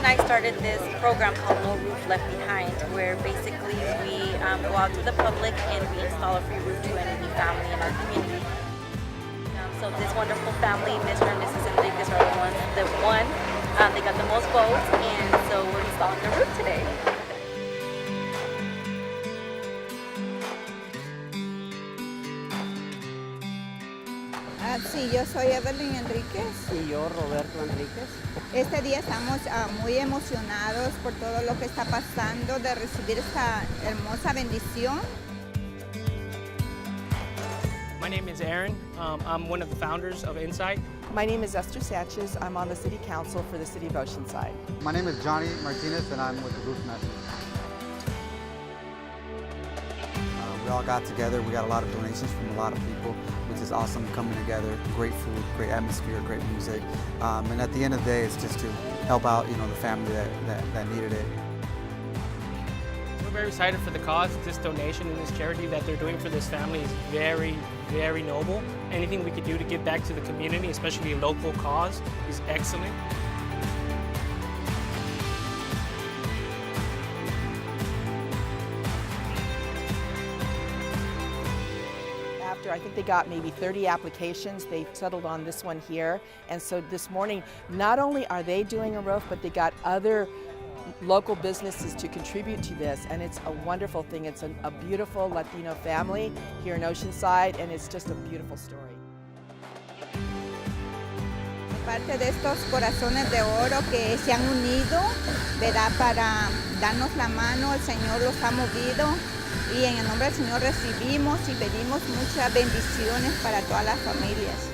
and I started this program called No Roof Left Behind, where basically we go out to the public and we install a free roof to any family in our community. So this wonderful family, Mr. and Mrs. Enriquez, are the ones that won. They got the most votes, and so we're installing the roof today. Sí, yo soy Evelyn Enríquez. Y yo, Roberto Enríquez. Este día estamos muy emocionados por todo lo que está pasando, de recibir esta hermosa bendición. My name is Aaron. I'm one of the founders of Insight. My name is Esther Sanchez. I'm on the City Council for the City of Oceanside. My name is Johnny Martinez, and I'm with the Roof Masters. We all got together. We got a lot of donations from a lot of people, which is awesome, coming together. Great food, great atmosphere, great music. And at the end of the day, it's just to help out, the family that needed it. We're very excited for the cause. This donation and this charity that they're doing for this family is very, very noble. Anything we could do to give back to the community, especially a local cause, is excellent. After I think they got maybe 30 applications, they settled on this one here. And so this morning, not only are they doing a roof, but they got other local businesses to contribute to this, and it's a wonderful thing. It's a beautiful Latino family here in Oceanside, and it's just a beautiful story. Parte de estos corazones de oro que se han unido, ¿verdad? Para darnos la mano, el Señor los ha movido, y en el nombre del Señor recibimos y pedimos muchas bendiciones para todas las familias.